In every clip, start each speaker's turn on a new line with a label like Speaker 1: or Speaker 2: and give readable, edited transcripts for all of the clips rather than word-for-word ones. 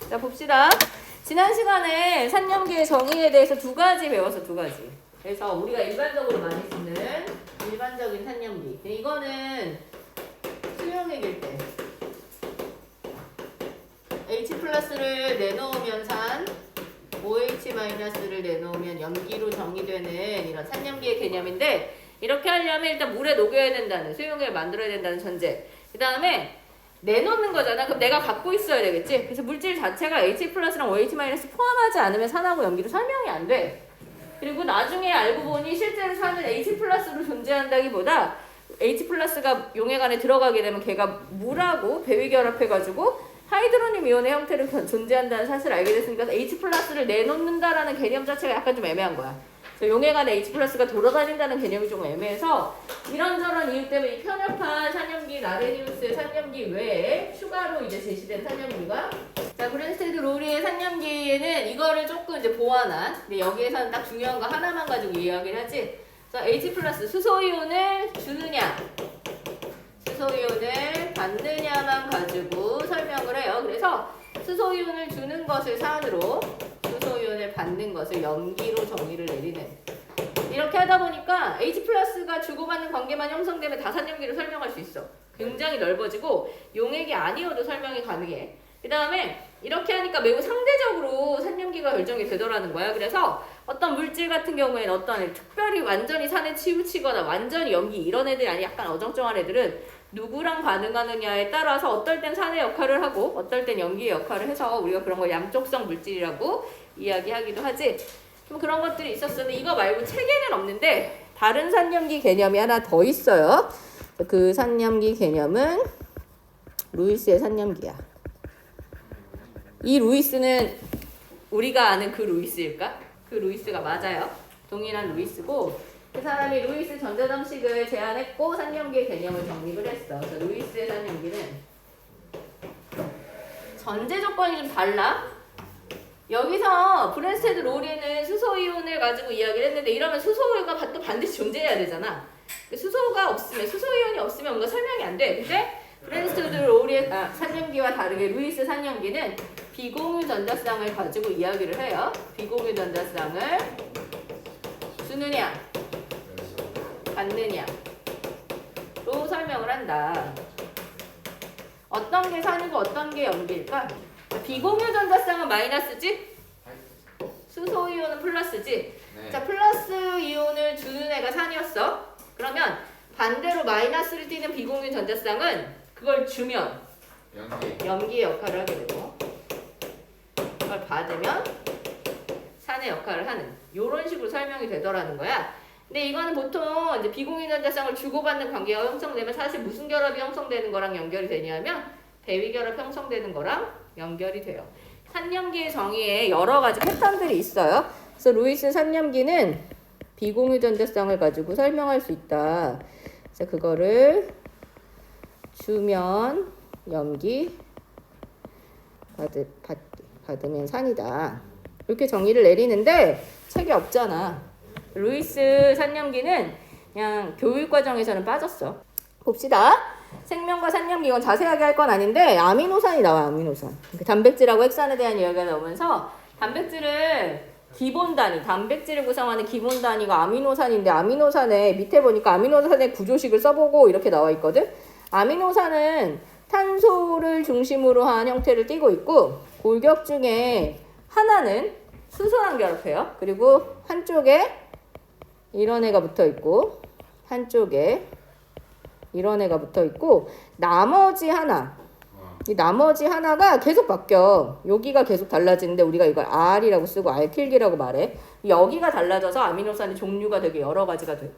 Speaker 1: 자, 봅시다. 지난 시간에 산염기의 정의에 대해서 두 가지 배웠어, 두 가지. 그래서 우리가 일반적으로 많이 쓰는 일반적인 산염기. 이거는 수용액일 때 H 플러스를 내놓으면 산, OH 마이너스를 내놓으면 염기로 정의되는 이런 산염기의 개념인데, 이렇게 하려면 일단 물에 녹여야 된다는, 수용액을 만들어야 된다는 전제. 그 다음에 내놓는 거잖아. 그럼 내가 갖고 있어야 되겠지. 그래서 물질 자체가 H 플러스랑 OH 마이너스 포함하지 않으면 산하고 염기로 설명이 안 돼. 그리고 나중에 알고 보니 실제로 산은 H 플러스로 존재한다기보다 H 플러스가 용액 안에 들어가게 되면 걔가 물하고 배위 결합해가지고 하이드로늄 이온의 형태로 존재한다는 사실을 알게 됐으니까 H 플러스를 내놓는다라는 개념 자체가 약간 좀 애매한 거야. 용액 안에 H 플러스가 돌아다닌다는 개념이 좀 애매해서 이런저런 이유 때문에 이 편협한 산염기 나레니우스의 산염기 외에 추가로 이제 제시된 산염기가, 자, 브랜스테드 로리의 산염기에는 이거를 조금 이제 보완한, 근데 여기에서는 딱 중요한 거 하나만 가지고 이야기를 하지. 그래서 H 플러스 수소이온을 주느냐, 수소이온을 받느냐만 가지고 설명을 해요. 그래서 수소이온을 주는 것을 산으로, 수소이온을 받는 것을 염기로 정의를 내리는. 이렇게 하다 보니까 H 플러스가 주고받는 관계만 형성되면 다 산염기로 설명할 수 있어. 굉장히 넓어지고 용액이 아니어도 설명이 가능해. 그 다음에 이렇게 하니까 매우 상대적으로 산염기가 결정이 되더라는 거야. 그래서 어떤 물질 같은 경우에는 어떤 특별히 완전히 산에 치우치거나 완전히 염기 이런 애들이 아니 약간 어정쩡한 애들은 누구랑 반응하느냐에 따라서 어떨 땐 산의 역할을 하고 어떨 땐 염기의 역할을 해서 우리가 그런 걸 양쪽성 물질이라고 이야기하기도 하지. 좀 그런 것들이 있었는데 이거 말고 책에는 없는데 다른 산염기 개념이 하나 더 있어요. 그 산염기 개념은 루이스의 산염기야. 이 루이스는 우리가 아는 그 루이스일까? 그 루이스가 맞아요. 동일한 루이스고, 그 사람이 루이스 전자점식을 제안했고 산염기의 개념을 정립을 했어. 그래서 루이스의 산염기는 전제 조건이 좀 달라. 여기서 브랜스테드 로리는 수소이온을 가지고 이야기를 했는데 이러면 수소가 또 반드시 존재해야 되잖아. 수소가 없으면, 수소이온이 없으면 뭔가 설명이 안 돼. 근데 브랜스테드 로리의 산염기와 다르게 루이스 산염기는 비공유 전자쌍을 가지고 이야기를 해요. 비공유 전자쌍을 주느냐 받느냐로 설명을 한다. 어떤 게 산이고 어떤 게 염기일까? 비공유 전자쌍은 마이너스지? 수소이온은 플러스지? 네. 자, 플러스 이온을 주는 애가 산이었어. 그러면 반대로 마이너스를 띠는 비공유 전자쌍은 그걸 주면 염기의 역할을 하게 되고, 그걸 받으면 산의 역할을 하는, 요런 식으로 설명이 되더라는 거야. 근데 이거는 보통 이제 비공유 전자쌍을 주고받는 관계가 형성되면 사실 무슨 결합이 형성되는 거랑 연결이 되냐면 배위 결합 형성되는 거랑 연결이 돼요. 산염기의 정의에 여러 가지 패턴들이 있어요. 그래서 루이스 산염기는 비공유 전자쌍을 가지고 설명할 수 있다. 그래서 그거를 주면 염기, 받으면 산이다. 이렇게 정의를 내리는데 책에 없잖아. 루이스 산염기는 그냥 교육과정에서는 빠졌어. 봅시다. 생명과 산염기, 이건 자세하게 할 건 아닌데 아미노산이 나와. 아미노산. 단백질하고 핵산에 대한 이야기가 나오면서 단백질을 기본 단위, 단백질을 구성하는 기본 단위가 아미노산인데, 아미노산에 밑에 보니까 아미노산의 구조식을 써보고 이렇게 나와 있거든. 아미노산은 탄소를 중심으로 한 형태를 띠고 있고, 골격 중에 하나는 수소랑 결합해요. 그리고 한쪽에 이런 애가 붙어 있고, 한쪽에 이런 애가 붙어 있고, 나머지 하나, 이 나머지 하나가 계속 바뀌어. 여기가 계속 달라지는데 우리가 이걸 R이라고 쓰고 알킬기라고 말해. 여기가 달라져서 아미노산의 종류가 되게 여러 가지가 돼.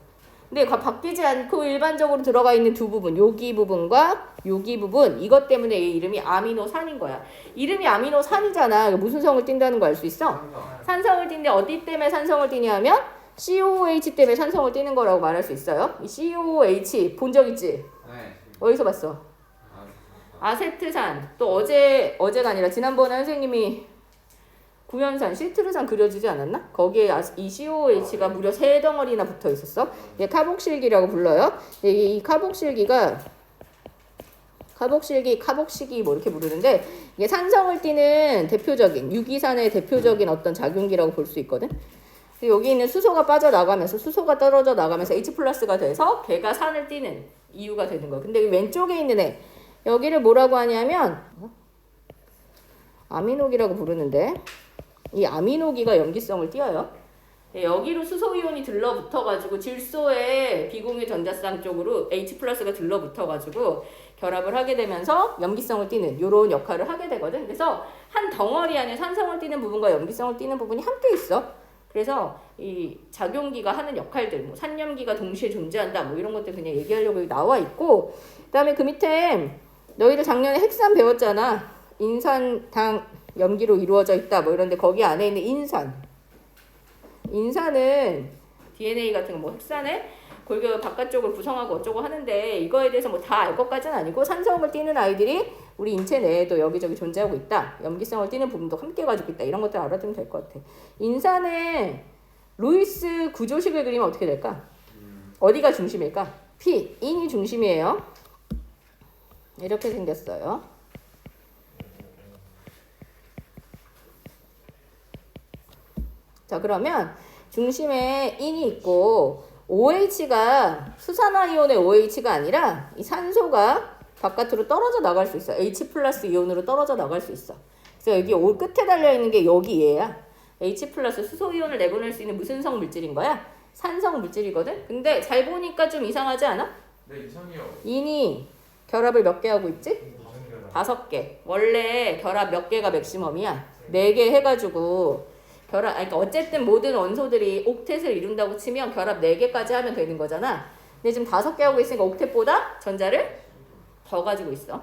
Speaker 1: 근데 바뀌지 않고 일반적으로 들어가 있는 두 부분, 여기 부분과 여기 부분, 이것 때문에 이 이름이 아미노산인 거야. 이름이 아미노산이잖아. 무슨 성을 띈다는 거 알 수 있어? 산성을 띈데 어디 때문에 산성을 띠냐면 COOH 때문에 산성을 띠는 거라고 말할 수 있어요. 이 COOH 본 적 있지? 네. 어디서 봤어? 아세트산. 또 어제가 아니라 지난번에 선생님이 구연산, 시트르산 그려주지 않았나? 거기에 이 COOH가 무려 3덩어리나 붙어 있었어. 얘 카복실기라고 불러요. 이 카복실기가 카복실기, 카복식이 뭐 이렇게 부르는데 이게 산성을 띠는 대표적인 유기산의 대표적인 어떤 작용기라고 볼 수 있거든. 여기 있는 수소가 빠져나가면서 수소가 떨어져 나가면서 H 플러스가 돼서 걔가 산을 띠는 이유가 되는 거야. 근데 왼쪽에 있는 애 여기를 뭐라고 하냐면 아미노기라고 부르는데 이 아미노기가 염기성을 띠어요. 여기로 수소이온이 들러붙어가지고 질소의 비공유 전자쌍 쪽으로 H 플러스가 들러붙어가지고 결합을 하게 되면서 염기성을 띠는 이런 역할을 하게 되거든. 그래서 한 덩어리 안에 산성을 띠는 부분과 염기성을 띠는 부분이 함께 있어. 그래서 이 작용기가 하는 역할들, 뭐 산염기가 동시에 존재한다, 뭐 이런 것들 그냥 얘기하려고 나와 있고, 그다음에 그 밑에 너희들 작년에 핵산 배웠잖아. 인산, 당, 염기로 이루어져 있다, 뭐 이런데 거기 안에 있는 인산은 DNA 같은 거 뭐 핵산에 골격 바깥쪽을 구성하고 어쩌고 하는데 이거에 대해서 뭐 다 알 것까지는 아니고 산성을 띠는 아이들이 우리 인체 내에도 여기저기 존재하고 있다. 염기성을 띠는 부분도 함께 가지고 있다. 이런 것들 알아두면 될 것 같아. 인산의 루이스 구조식을 그리면 어떻게 될까? 어디가 중심일까? P, 인이 중심이에요. 이렇게 생겼어요. 자, 그러면 중심에 인이 있고 OH가 수산화이온의 OH가 아니라 이 산소가 바깥으로 떨어져 나갈 수 있어. H 플러스 이온으로 떨어져 나갈 수 있어. 그래서 여기 오 끝에 달려있는 게 여기 얘야. H 플러스 수소이온을 내보낼 수 있는 무슨 성 물질인 거야? 산성 물질이거든? 근데 잘 보니까 좀 이상하지 않아?
Speaker 2: 네, 이상해요.
Speaker 1: 인이 결합을 몇 개 하고 있지? 5개. 원래 결합 몇 개가 맥시멈이야? 4개 해가지고 결합, 그러니까 어쨌든 모든 원소들이 옥텟을 이룬다고 치면 결합 4개까지 하면 되는 거잖아. 근데 지금 5개 하고 있으니까 옥텟보다 전자를 더 가지고 있어.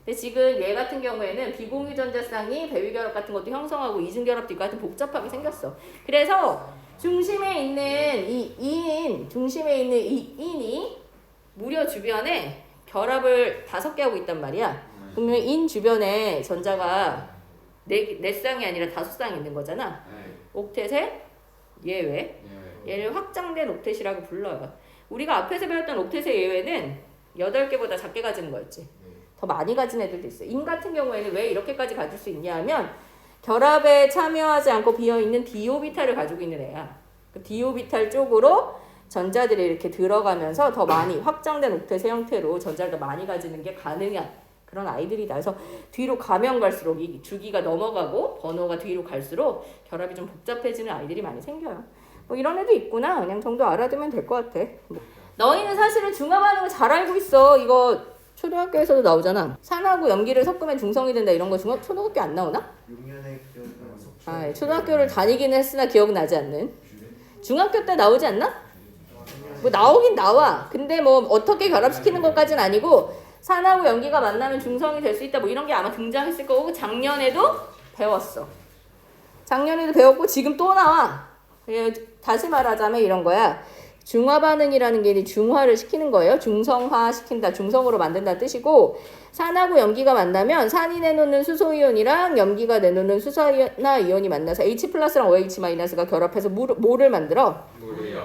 Speaker 1: 근데 지금 얘 같은 경우에는 비공유 전자쌍이 배위결합 같은 것도 형성하고 이중결합도 있고 하여튼 복잡하게 생겼어. 그래서 중심에 있는 중심에 있는 이 인이 무려 주변에 결합을 5개 하고 있단 말이야. 그러면 인 주변에 전자가 4쌍이 아니라 5쌍이 있는 거잖아. 옥텟의 예외. 얘를 확장된 옥텟이라고 불러요. 우리가 앞에서 배웠던 옥텟의 예외는 8개보다 작게 가지는 거였지. 더 많이 가진 애들도 있어. 인 같은 경우에는 왜 이렇게까지 가질 수 있냐 하면 결합에 참여하지 않고 비어있는 디오비탈을 가지고 있는 애야. 그 디오비탈 쪽으로 전자들이 이렇게 들어가면서 더 많이 확장된 옥텟의 형태로 전자를 더 많이 가지는 게 가능한 그런 아이들이다. 그래서 뒤로 가면 갈수록 이 주기가 넘어가고 번호가 뒤로 갈수록 결합이 좀 복잡해지는 아이들이 많이 생겨요. 뭐 이런 애도 있구나. 그냥 정도 알아두면 될 것 같아. 너희는 사실은 중화반응을 잘 알고 있어. 이거 초등학교에서도 나오잖아. 산하고 염기를 섞으면 중성이 된다 이런 거 초등학교 안 나오나?
Speaker 3: 6년에 기억나서
Speaker 1: 아, 초등학교를 다니기는 했으나 기억나지 않는. 중학교 때 나오지 않나? 뭐 나오긴 나와. 근데 뭐 어떻게 결합시키는 것까지는 아니고 산하고 염기가 만나면 중성이 될 수 있다 뭐 이런 게 아마 등장했을 거고 작년에도 배웠어. 작년에도 배웠고 지금 또 나와. 다시 말하자면 이런 거야. 중화 반응이라는 게 중화를 시키는 거예요. 중성화 시킨다, 중성으로 만든다는 뜻이고 산하고 염기가 만나면 산이 내놓는 수소이온이랑 염기가 내놓는 수산화이온이 만나서 H 플러스랑 OH 마이너스가 결합해서 뭐를 만들어?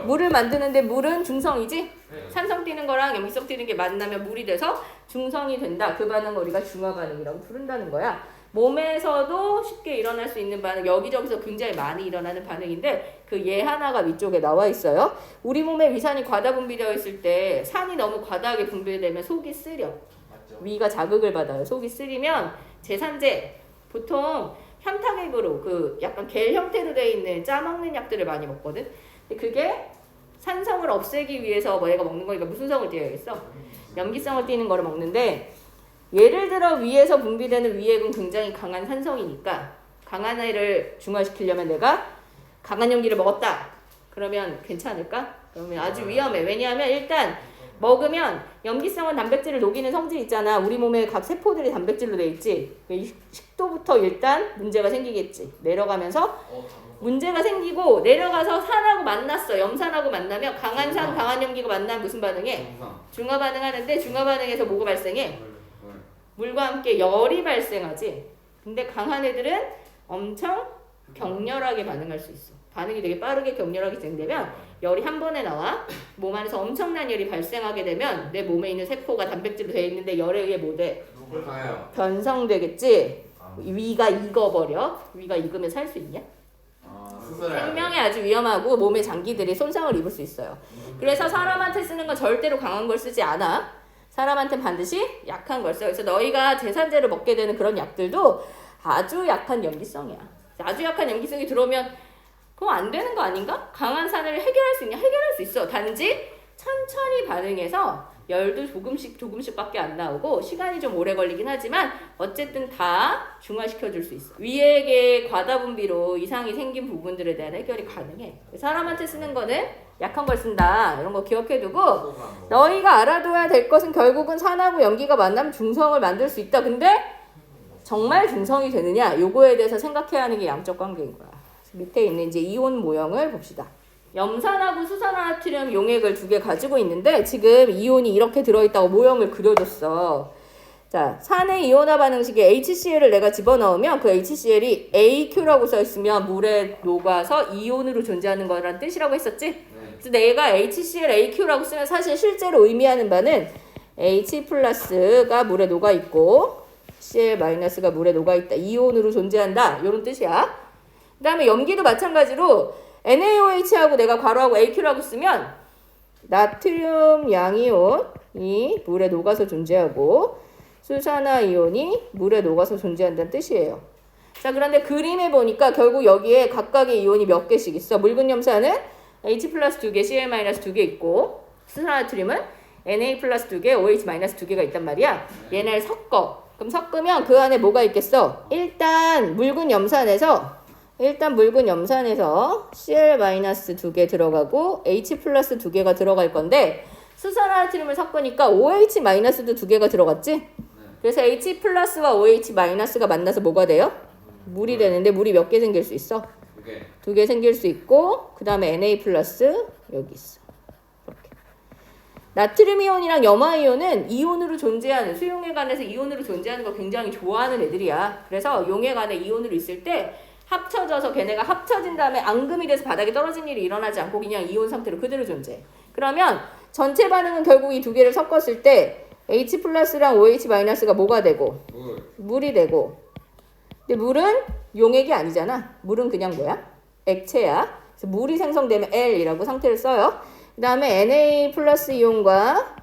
Speaker 1: 물을 만드는데 물은 중성이지? 산성 띠는 거랑 염기성 띠는 게 만나면 물이 돼서 중성이 된다. 그 반응을 우리가 중화 반응이라고 부른다는 거야. 몸에서도 쉽게 일어날 수 있는 반응, 여기저기서 굉장히 많이 일어나는 반응인데 그 얘 하나가 위쪽에 나와 있어요. 우리 몸에 위산이 과다 분비되어 있을 때 산이 너무 과다하게 분비되면 속이 쓰려.
Speaker 3: 맞죠?
Speaker 1: 위가 자극을 받아요. 속이 쓰리면 제산제, 보통 현타액으로 그 약간 겔 형태로 되어 있는 짜먹는 약들을 많이 먹거든. 근데 그게 산성을 없애기 위해서 뭐 얘가 먹는 거니까 무슨 성을 띄어야겠어? 염기성을 띄는 거를 먹는데 예를 들어 위에서 분비되는 위액은 굉장히 강한 산성이니까 강한 애를 중화시키려면 내가 강한 염기를 먹었다. 그러면 괜찮을까? 그러면 아주 위험해. 왜냐하면 일단 먹으면 염기성은 단백질을 녹이는 성질 있잖아. 우리 몸의 각 세포들이 단백질로 돼 있지. 식도부터 일단 문제가 생기겠지. 내려가면서 문제가 생기고 내려가서 산하고 만났어. 염산하고 만나면 강한 산, 강한 염기가 만나면 무슨 반응해? 중화 반응하는데 중화 반응에서 뭐가 발생해? 물과 함께 열이 발생하지. 근데 강한 애들은 엄청 격렬하게 반응할 수 있어. 반응이 되게 빠르게 격렬하게 진행되면 열이 한 번에 나와. 몸 안에서 엄청난 열이 발생하게 되면 내 몸에 있는 세포가 단백질로 되어 있는데 열에 의해 뭐 돼?
Speaker 2: 가요.
Speaker 1: 변성되겠지. 위가 익어버려. 위가 익으면 살 수 있냐? 생명에 아주 위험하고 몸의 장기들이 손상을 입을 수 있어요. 그래서 사람한테 쓰는 건 절대로 강한 걸 쓰지 않아. 사람한테는 반드시 약한 걸 써. 그래서 너희가 제산제를 먹게 되는 그런 약들도 아주 약한 염기성이야. 아주 약한 염기성이 들어오면 그럼 안 되는 거 아닌가? 강한 산을 해결할 수 있냐? 해결할 수 있어. 단지 천천히 반응해서 열도 조금씩밖에 안 나오고 시간이 좀 오래 걸리긴 하지만 어쨌든 다 중화시켜 줄 수 있어. 위액의 과다 분비로 이상이 생긴 부분들에 대한 해결이 가능해. 사람한테 쓰는 거는 약한 걸 쓴다. 이런 거 기억해 두고 너희가 알아둬야 될 것은 결국은 산하고 염기가 만나면 중성을 만들 수 있다. 근데 정말 중성이 되느냐? 요거에 대해서 생각해야 하는 게 양적 관계인 거야. 밑에 있는 이제 이온 모형을 봅시다. 염산하고 수산화나트륨 용액을 2개 가지고 있는데 지금 이온이 이렇게 들어있다고 모형을 그려줬어. 자, 산의 이온화 반응식에 HCl을 내가 집어넣으면 그 HCl이 AQ라고 써있으면 물에 녹아서 이온으로 존재하는 거란 뜻이라고 했었지? 그래서 내가 HCl AQ라고 쓰면 사실 실제로 의미하는 바는 H 플러스가 물에 녹아있고 Cl 마이너스가 물에 녹아있다. 이온으로 존재한다. 이런 뜻이야. 그 다음에 염기도 마찬가지로 NaOH하고 내가 괄호하고 AQ라고 쓰면 나트륨 양이온이 물에 녹아서 존재하고 수산화 이온이 물에 녹아서 존재한다는 뜻이에요. 자, 그런데 그림에 보니까 결국 여기에 각각의 이온이 몇 개씩 있어. 묽은 염산은 H 플러스 2개, Cl 마이너스 2개 있고 수산화나트륨은 Na 플러스 2개, OH 마이너스 2개가 있단 말이야. 얘네를 섞어. 그럼 섞으면 그 안에 뭐가 있겠어? 일단 묽은 염산에서 Cl-2개 들어가고 H+2개가 들어갈 건데 수산화나트륨을 섞으니까 OH-도 2개가 들어갔지? 그래서 H+와 OH-가 만나서 뭐가 돼요? 물이 되는데 물이 몇 개 생길 수 있어? 2개 생길 수 있고 그 다음에 Na+ 여기 있어. 이렇게. 나트륨 이온이랑 염화 이온은 이온으로 존재하는 수용액 안에서 이온으로 존재하는 걸 굉장히 좋아하는 애들이야. 그래서 용액 안에 이온으로 있을 때 합쳐져서 걔네가 합쳐진 다음에 앙금이 돼서 바닥에 떨어진 일이 일어나지 않고 그냥 이온 상태로 그대로 존재해. 그러면 전체 반응은 결국 이 2개를 섞었을 때 H+랑 OH-가 뭐가 되고? 물이 되고. 근데 물은 용액이 아니잖아. 물은 그냥 뭐야? 액체야. 그래서 물이 생성되면 L이라고 상태를 써요. 그 다음에 Na+ 이온과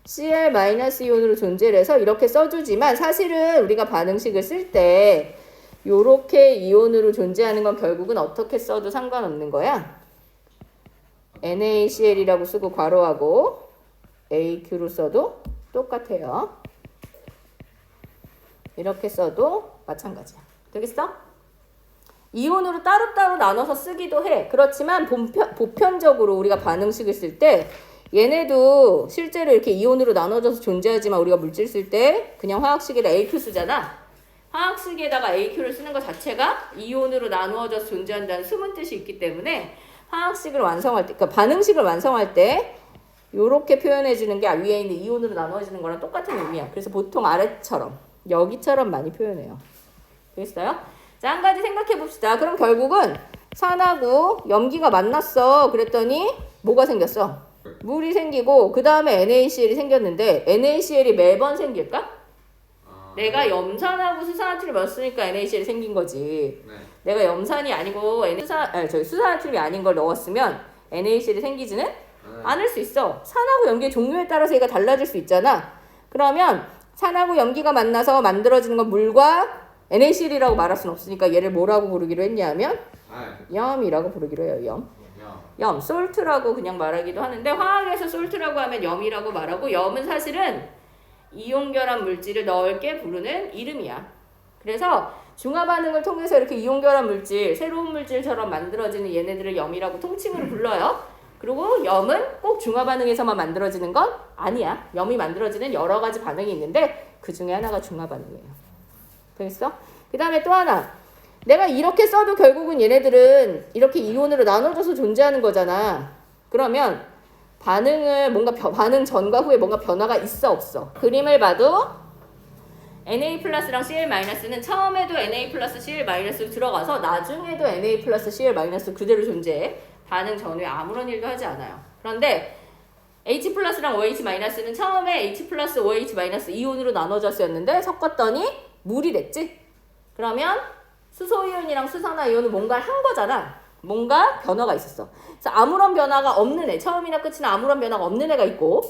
Speaker 1: Cl- 이온으로 존재를 해서 이렇게 써주지만 사실은 우리가 반응식을 쓸 때 요렇게 이온으로 존재하는 건 결국은 어떻게 써도 상관없는 거야. NaCl이라고 쓰고 괄호하고 AQ로 써도 똑같아요. 이렇게 써도 마찬가지야. 되겠어? 이온으로 따로따로 나눠서 쓰기도 해. 그렇지만 보편적으로 우리가 반응식을 쓸 때 얘네도 실제로 이렇게 이온으로 나눠져서 존재하지만 우리가 물질 쓸 때 그냥 화학식에다 AQ 쓰잖아. 화학식에다가 AQ를 쓰는 것 자체가 이온으로 나누어져서 존재한다는 숨은 뜻이 있기 때문에 화학식을 완성할 때, 그러니까 반응식을 완성할 때 요렇게 표현해 주는 게 위에 있는 이온으로 나누어지는 거랑 똑같은 의미야. 그래서 보통 아래처럼 여기처럼 많이 표현해요. 되겠어요? 자, 한 가지 생각해 봅시다. 그럼 결국은 산하고 염기가 만났어. 그랬더니 뭐가 생겼어? 물이 생기고 그 다음에 NaCl이 생겼는데 NaCl이 매번 생길까? 내가 염산하고 수산화트륨을 넣었으니까 NaCl이 생긴 거지. 내가 염산이 아니고 수산화트륨이 아닌 걸 넣었으면 NaCl이 생기지는 않을 수 있어. 산하고 염기의 종류에 따라서 얘가 달라질 수 있잖아. 그러면 산하고 염기가 만나서 만들어지는 건 물과 NaCl이라고 말할 수는 없으니까 얘를 뭐라고 부르기로 했냐면 염이라고 부르기로 해요. 염, 솔트라고 그냥 말하기도 하는데 화학에서 솔트라고 하면 염이라고 말하고 염은 사실은 이온결합 물질을 넓게 부르는 이름이야. 그래서 중화반응을 통해서 이렇게 이온결합 물질, 새로운 물질처럼 만들어지는 얘네들을 염이라고 통칭으로 불러요. 그리고 염은 꼭 중화반응에서만 만들어지는 건 아니야. 염이 만들어지는 여러 가지 반응이 있는데 그 중에 하나가 중화반응이에요. 되겠어? 그 다음에 또 하나. 내가 이렇게 써도 결국은 얘네들은 이렇게 이온으로 나눠져서 존재하는 거잖아. 그러면 반응을 반응 전과 후에 뭔가 변화가 있어 없어? 그림을 봐도 Na+랑 Cl-는 처음에도 Na+, Cl- 들어가서 나중에도 Na+, Cl- 그대로 존재해. 반응 전후에 아무런 일도 하지 않아요. 그런데 H 플러스랑 OH 마이너스는 처음에 H 플러스 OH 마이너스 이온으로 나눠졌었는데 섞었더니 물이 됐지? 그러면 수소이온이랑 수산화이온은 뭔가를 한 거잖아. 뭔가 변화가 있었어. 그래서 아무런 변화가 없는 애, 처음이나 끝이나 아무런 변화가 없는 애가 있고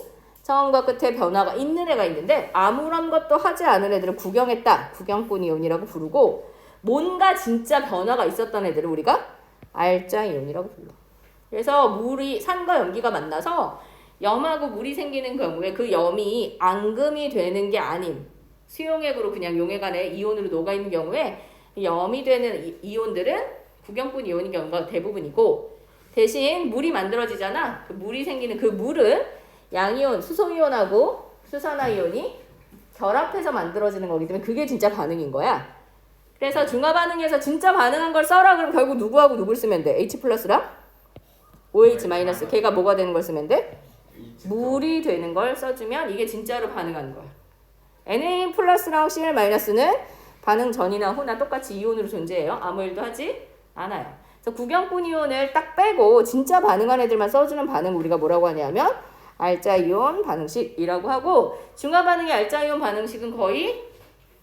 Speaker 1: 처음과 끝에 변화가 있는 애가 있는데 아무런 것도 하지 않은 애들을 구경했다. 구경꾼 이온이라고 부르고 뭔가 진짜 변화가 있었던 애들을 우리가 알짜 이온이라고 불러. 그래서 물이 산과 염기가 만나서 염하고 물이 생기는 경우에 그 염이 앙금이 되는 게 아닌 수용액으로 그냥 용액 안에 이온으로 녹아있는 경우에 염이 되는 이온들은 구경꾼 이온인 경우가 대부분이고 대신 물이 만들어지잖아. 그 물이 생기는 그 물은 양이온, 수소이온하고 수산화이온이 결합해서 만들어지는 거기 때문에 그게 진짜 반응인 거야. 그래서 중화반응에서 진짜 반응한 걸 써라 그러면 결국 누구하고 누굴 쓰면 돼? H 플러스랑 OH 마이너스 걔가 뭐가 되는 걸 쓰면 돼? 물이 되는 걸 써주면 이게 진짜로 반응하는 거야. Na 플러스랑 Cl 마이너스는 반응 전이나 후나 똑같이 이온으로 존재해요. 아무 일도 하지 않아요. 그래서 구경꾼 이온을 딱 빼고 진짜 반응한 애들만 써주는 반응 우리가 뭐라고 하냐면 알짜 이온 반응식이라고 하고 중화 반응의 알짜 이온 반응식은 거의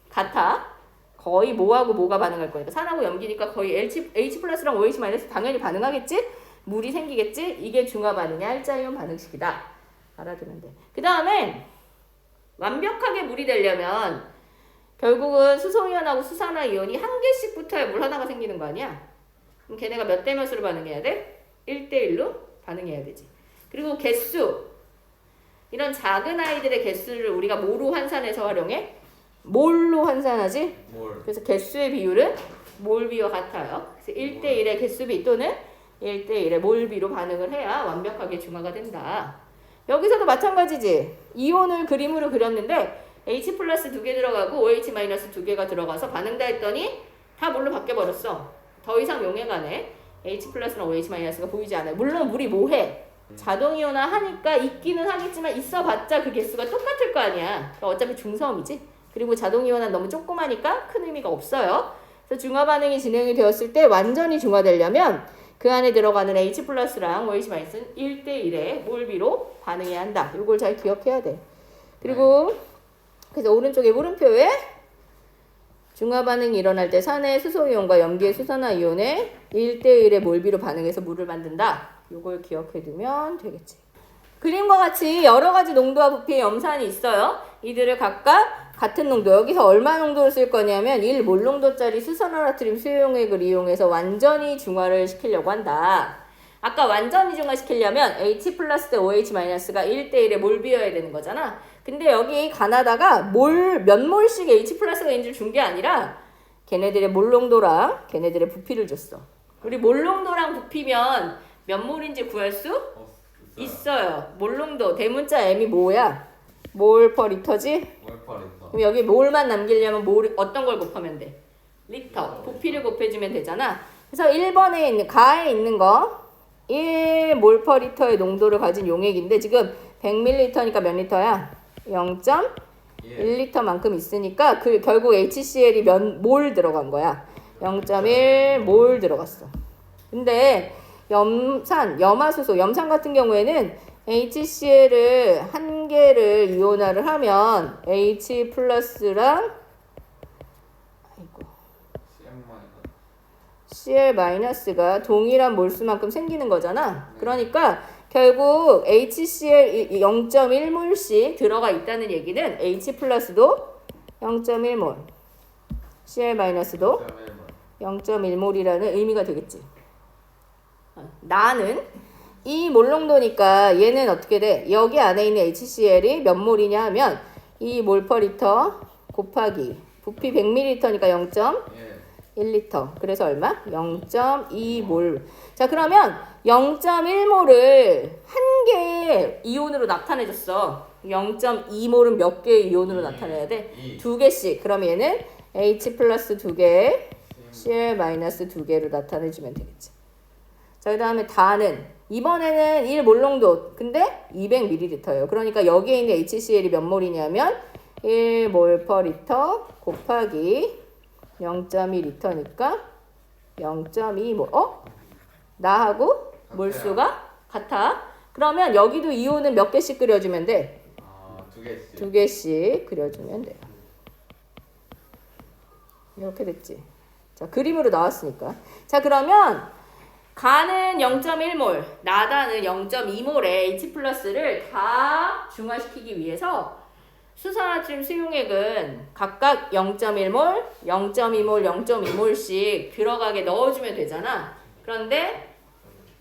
Speaker 1: 같아. 거의 뭐하고 뭐가 반응할 거니까 산하고 염기니까 거의 H 플러스랑 OH 마이너스 당연히 반응하겠지? 물이 생기겠지? 이게 중화 반응의 알짜 이온 반응식이다. 알아두면 돼. 그 다음에 완벽하게 물이 되려면 결국은 수소이온하고 수산화이온이 한 개씩 붙어야 물 하나가 생기는 거 아니야? 그럼 걔네가 몇 대 몇으로 반응해야 돼? 1대1로 반응해야 되지. 그리고 개수. 이런 작은 아이들의 개수를 우리가 뭐로 환산해서 활용해? 몰로 환산하지? 몰. 그래서 개수의 비율은 몰비와 같아요. 그래서 1대1의 개수비 또는 1대1의 몰비로 반응을 해야 완벽하게 중화가 된다. 여기서도 마찬가지지. 이온을 그림으로 그렸는데 H 플러스 2개 들어가고 OH 마이너스 2개가 들어가서 반응다 했더니 다 뭘로 바뀌어버렸어. 더 이상 용액 안에 H 플러스랑 OH 마이너스가 보이지 않아요. 물론 물이 뭐해? 자동이온화 하니까 있기는 하겠지만 있어봤자 그 개수가 똑같을 거 아니야. 그러니까 어차피 중성이지. 그리고 자동이온은 너무 조그마니까 큰 의미가 없어요. 그래서 중화 반응이 진행이 되었을 때 완전히 중화되려면 그 안에 들어가는 H 플러스랑 OH 마이너스는 1대1의 몰비로 반응해야 한다. 이걸 잘 기억해야 돼. 그리고 그래서 오른쪽에 물음표에 중화 반응이 일어날 때 산의 수소이온과 염기의 수산화이온의 1대1의 몰비로 반응해서 물을 만든다. 이걸 기억해 두면 되겠지. 그림과 같이 여러 가지 농도와 부피의 염산이 있어요. 이들을 각각 같은 농도, 여기서 얼마 농도를 쓸 거냐면 1몰 농도짜리 수산화나트륨 수용액을 이용해서 완전히 중화를 시키려고 한다. 아까 완전히 중화시키려면 H 플러스 대 OH 마이너스가 1대1의 몰비여야 되는 거잖아. 근데 여기 가나다가 몇 몰씩 H 플러스가 인줄 준 게 아니라 걔네들의 몰 농도랑 걔네들의 부피를 줬어. 우리 몰 농도랑 부피면 몇 몰인지 구할 수 있어요. 몰 농도 대문자 M이 뭐야? 몰 퍼 리터지? 몰 퍼 리터. 그럼 여기 몰만 남기려면 몰 어떤 걸 곱하면 돼? 리터. 부피를 곱해주면 되잖아. 그래서 1번에 있는 가에 있는 거 1몰 퍼 리터의 농도를 가진 용액인데 지금 100ml니까 몇 리터야? 0.1리터만큼 있으니까 그 결국 HCl이 몇 몰 들어간 거야. 0.1몰 들어갔어. 근데 염화수소, 염산 같은 경우에는 HCl을 한 개를 이온화를 하면 H 플러스랑 Cl 마이너스가 동일한 몰수만큼 생기는 거잖아. 그러니까 결국 HCl 0.1몰씩 들어가 있다는 얘기는 H 플러스도 0.1몰, Cl 마이너스도 0.1몰이라는 의미가 되겠지. 나는 이 몰 농도니까 얘는 어떻게 돼? 여기 안에 있는 HCl이 몇 몰이냐 하면 이 몰 퍼 리터 곱하기 부피 100ml니까 0.1리터. 그래서 얼마? 0.2몰. 자, 그러면 0.1몰을 한 개의 이온으로 나타내줬어. 0.2몰은 몇 개의 이온으로 나타내야 돼? 2개씩. 그럼 얘는 H 플러스 2개, Cl 마이너스 2개로 나타내주면 되겠지. 자, 그 다음에 다는 이번에는 1몰 농도. 근데 200ml예요. 그러니까 여기에 있는 HCl이 몇 몰이냐면 1몰 퍼 리터 곱하기 0.2리터니까 0.2몰. 나하고 몰수가 같아. 그러면 여기도 이온은 몇 개씩 그려주면 돼?
Speaker 2: 두 개씩.
Speaker 1: 2개씩 그려주면 돼요. 이렇게 됐지. 자, 그림으로 나왔으니까. 자, 그러면 가는 0.1몰, 나다는 0.2몰의 H 플러스를 다 중화시키기 위해서 수산화트륨 수용액은 각각 0.1몰, 0.2몰, 0.2몰씩 들어가게 넣어주면 되잖아. 그런데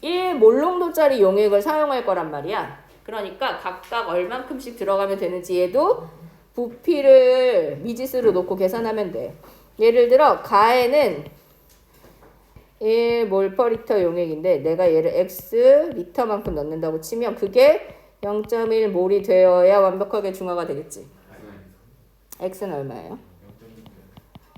Speaker 1: 1몰롱도짜리 용액을 사용할 거란 말이야. 그러니까 각각 얼만큼씩 들어가면 되는지 얘도 부피를 미지수로 놓고 계산하면 돼. 예를 들어 가에는 1몰/리터 용액인데 내가 얘를 X 리터만큼 넣는다고 치면 그게 0.1몰이 되어야 완벽하게 중화가 되겠지. X는 얼마예요?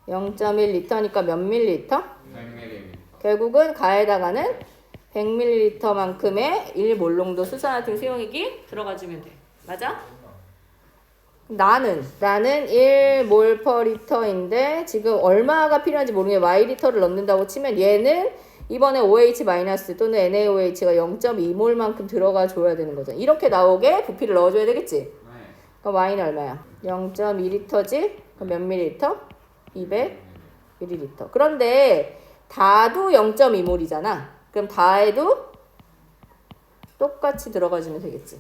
Speaker 1: 0.1리터니까 몇 밀리리터?
Speaker 2: 100ml.
Speaker 1: 결국은 가에다가는 100ml만큼의 1몰롱도 수산화트륨 수용액이 들어가주면 돼. 맞아? 나는 1몰/리터인데 지금 얼마가 필요한지 모르겠는데 Y리터를 넣는다고 치면 얘는 이번에 OH- 또는 NaOH가 0.2몰만큼 들어가 줘야 되는 거죠. 이렇게 나오게 부피를 넣어줘야 되겠지? 그럼 Y는 얼마야? 0.2리터지? 그럼 몇 밀리리터? 200ml. 그런데 다도 0.2몰이잖아. 그럼 다에도 똑같이 들어가주면 되겠지.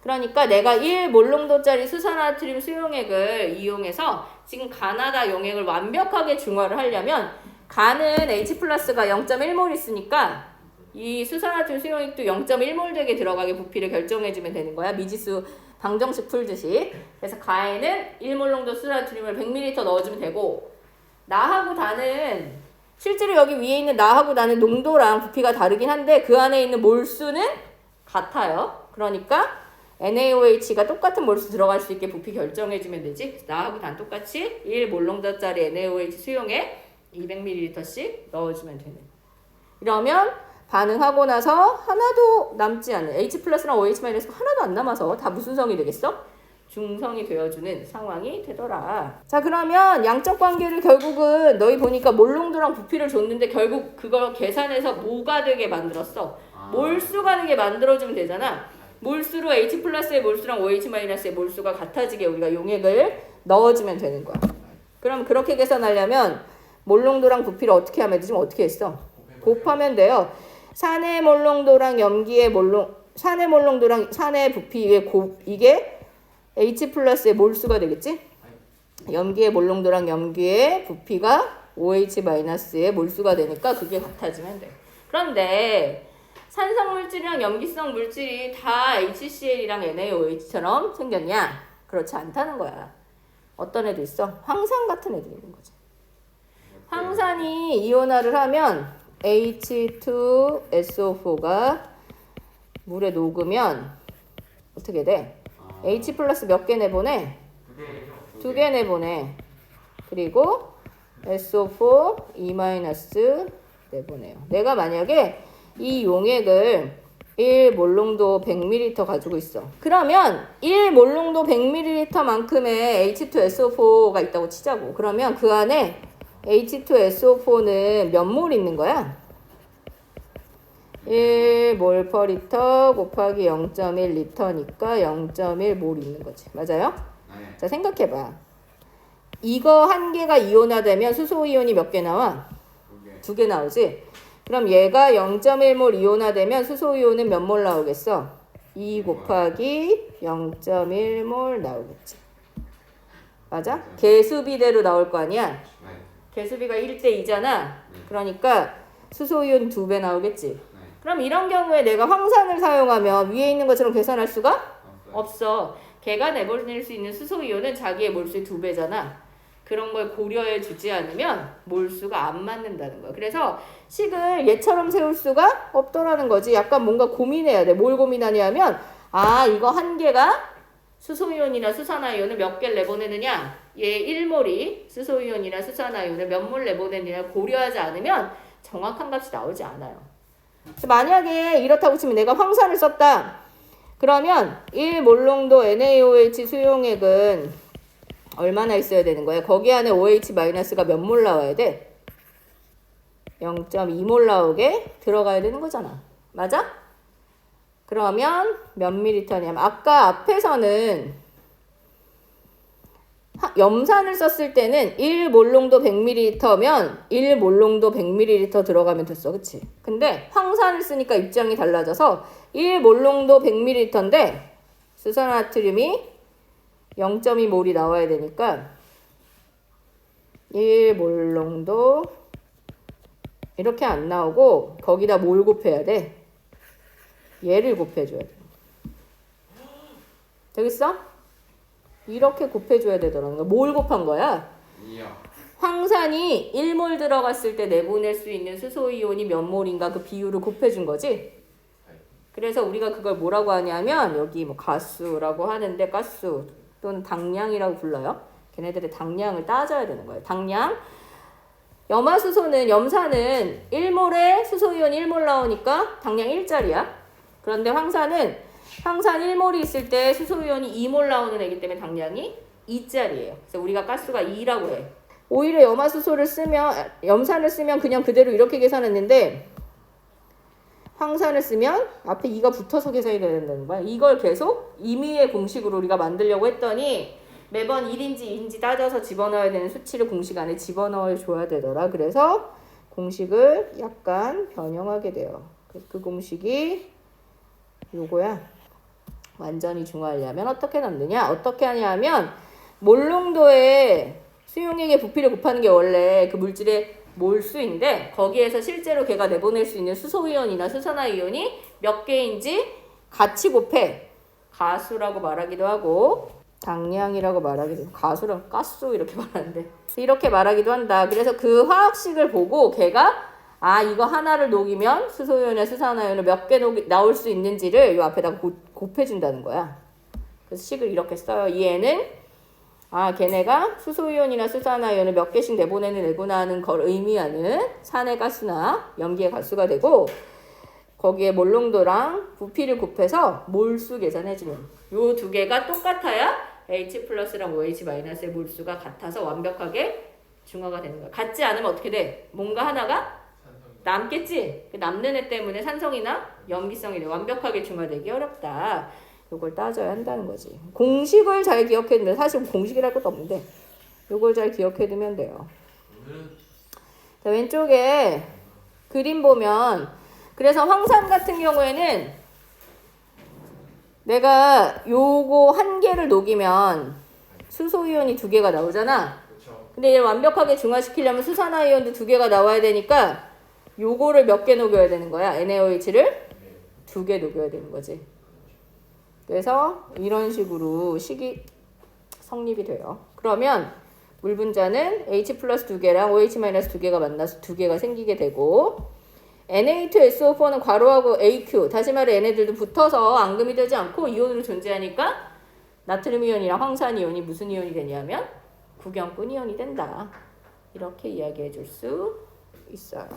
Speaker 1: 그러니까 내가 1몰롱도짜리 수산화트륨 수용액을 이용해서 지금 가나다 용액을 완벽하게 중화를 하려면 가는 H 플러스가 0.1몰 있으니까 이 수산화트륨 수용액도 0.1몰 되게 들어가게 부피를 결정해주면 되는 거야. 미지수 방정식 풀듯이. 그래서 가에는 1몰롱도 수산화트륨을 100ml 넣어주면 되고 나하고 다는 실제로 여기 위에 있는 나하고 나는 농도랑 부피가 다르긴 한데 그 안에 있는 몰수는 같아요. 그러니까 NaOH가 똑같은 몰수 들어갈 수 있게 부피 결정해주면 되지. 나하고 단 똑같이 1몰롱도짜리 NaOH 수용액 200ml씩 넣어주면 되는. 이러면 반응하고 나서 하나도 남지 않은 H 플러스랑 OH 마이너스가 하나도 안 남아서 다 무슨 성이 되겠어? 중성이 되어주는 상황이 되더라. 자, 그러면 양적 관계를 결국은 너희 보니까 몰롱도랑 부피를 줬는데 결국 그걸 계산해서 뭐가 되게 만들었어? 몰수가 되게 만들어주면 되잖아. 몰수로 H 플러스의 몰수랑 OH 마이너스의 몰수가 같아지게 우리가 용액을 넣어주면 되는 거야. 그럼 그렇게 계산하려면 몰롱도랑 부피를 어떻게 하면 되지? 어떻게 했어? 곱하면 돼요. 산의 몰롱도랑 염기의 산의 몰롱도랑 산의 부피 이게 H 플러스의 몰수가 되겠지? 염기의 몰롱도랑 염기의 부피가 OH 마이너스의 몰수가 되니까 그게 같아지면 돼. 그런데 산성 물질이랑 염기성 물질이 다 HCl이랑 NaOH처럼 생겼냐? 그렇지 않다는 거야. 어떤 애도 있어? 황산 같은 애도 있는 거지. 황산이 이온화를 하면 H2SO4가 물에 녹으면 어떻게 돼? H 플러스 몇 개 내보내? 2개 내보내. 그리고 SO4 E 마이너스 내보내요. 내가 만약에 이 용액을 1몰롱도 100ml 가지고 있어. 그러면 1몰롱도 100ml만큼의 H2SO4가 있다고 치자고. 그러면 그 안에 H2SO4는 몇 몰 있는 거야? 1몰/리터 곱하기 0.1리터니까 0.1몰 있는 거지. 맞아요?
Speaker 2: 네.
Speaker 1: 자, 생각해봐. 이거 한 개가 이온화되면 수소이온이 몇 개 나와? 2개 나오지? 그럼 얘가 0.1몰 이온화되면 수소이온은 몇 몰 나오겠어? 2 곱하기 0.1몰 나오겠지. 맞아? 개수비대로 나올 거 아니야? 개수비가 1대2잖아. 그러니까 수소이온 2배 나오겠지. 그럼 이런 경우에 내가 황산을 사용하면 위에 있는 것처럼 계산할 수가 없어. 걔가 내보낼 수 있는 수소이온은 자기의 몰수의 2배잖아. 그런 걸 고려해 주지 않으면 몰수가 안 맞는다는 거야. 그래서 식을 얘처럼 세울 수가 없더라는 거지. 약간 뭔가 고민해야 돼. 뭘 고민하냐면 이거 한 개가 수소이온이나 수산화이온을 몇 개를 내보내느냐, 얘 1몰이 수소이온이나 수산화이온을 몇 몰 내보내느냐 고려하지 않으면 정확한 값이 나오지 않아요. 그래서 만약에 이렇다고 치면 내가 황산을 썼다. 그러면 1몰롱도 NaOH 수용액은 얼마나 있어야 되는 거야? 거기 안에 OH-가 몇 몰 나와야 돼? 0.2몰 나오게 들어가야 되는 거잖아. 맞아? 그러면 몇 밀리터냐면 아까 앞에서는 염산을 썼을 때는 1몰롱도 100ml면 1몰롱도 100ml 들어가면 됐어. 그치? 근데 황산을 쓰니까 입장이 달라져서 1몰롱도 100ml인데 수산화트륨이 0.2몰이 나와야 되니까 1몰롱도 이렇게 안 나오고 거기다 뭘 곱해야 돼? 얘를 곱해줘야 돼. 되겠어? 이렇게 곱해줘야 되더라는 거야. 뭘 곱한 거야?
Speaker 2: 이요.
Speaker 1: 황산이 1몰 들어갔을 때 내보낼 수 있는 수소이온이 몇 몰인가 그 비율을 곱해준 거지. 그래서 우리가 그걸 뭐라고 하냐면 여기 뭐 가수라고 하는데 가수 또는 당량이라고 불러요. 걔네들의 당량을 따져야 되는 거예요. 당량. 염화수소는 염산은 1몰에 수소이온 1몰 나오니까 당량 1짜리야. 그런데 황산 1몰이 있을 때 수소이온이 2몰 나오는 애기 때문에 당량이 2짜리예요. 그래서 우리가 가스가 2라고 해. 오히려 염산을 쓰면 그냥 그대로 이렇게 계산했는데 황산을 쓰면 앞에 2가 붙어서 계산이 된다는 거야. 이걸 계속 임의의 공식으로 우리가 만들려고 했더니 매번 1인지 2인지 따져서 집어넣어야 되는 수치를 공식 안에 집어넣어 줘야 되더라. 그래서 공식을 약간 변형하게 돼요. 그 공식이 요거야. 완전히 중화하려면 어떻게 넣느냐? 어떻게 하냐면 몰농도의 수용액의 부피를 곱하는 게 원래 그 물질의 몰수인데 거기에서 실제로 걔가 내보낼 수 있는 수소이온이나 수산화이온이 몇 개인지 같이 곱해. 가수라고 말하기도 하고 당량이라고 말하기도 하고 가수랑 가수 이렇게 말하는데 이렇게 말하기도 한다. 그래서 그 화학식을 보고 걔가 이거 하나를 녹이면 수소이온이나 수산화이온을 몇 개 나올 수 있는지를 이 앞에다가 곱해준다는 거야. 그래서 식을 이렇게 써요. 이 애는 걔네가 수소이온이나 수산화이온을 몇 개씩 내보내는 내보내는 걸 의미하는 산의 가스나 염기의 가수가 되고 거기에 몰농도랑 부피를 곱해서 몰수 계산해주면 요 두 개가 똑같아야 H 플러스랑 OH 마이너스의 몰수가 같아서 완벽하게 중화가 되는 거야. 같지 않으면 어떻게 돼? 뭔가 하나가 남겠지? 남는 애 때문에 산성이나 염기성이 완벽하게 중화되기 어렵다. 요걸 따져야 한다는 거지. 공식을 잘 기억해두면 사실 공식이랄 것도 없는데 요걸 잘 기억해두면 돼요. 자, 왼쪽에 그림 보면 그래서 황산 같은 경우에는 내가 요거 한 개를 녹이면 수소이온이 2개가 나오잖아. 근데 얘를 완벽하게 중화시키려면 수산화이온도 2개가 나와야 되니까 요거를 몇 개 녹여야 되는 거야. NaOH를 2개 녹여야 되는 거지. 그래서 이런 식으로 식이 성립이 돼요. 그러면 물 분자는 H 플러스 2개랑 OH 마이너스 2개가 만나서 2개가 생기게 되고 Na2SO4는 괄호하고 AQ 다시 말해 얘네들도 붙어서 앙금이 되지 않고 이온으로 존재하니까 나트륨 이온이랑 황산 이온이 무슨 이온이 되냐면 구경꾼 이온이 된다. 이렇게 이야기해 줄 수 있어요.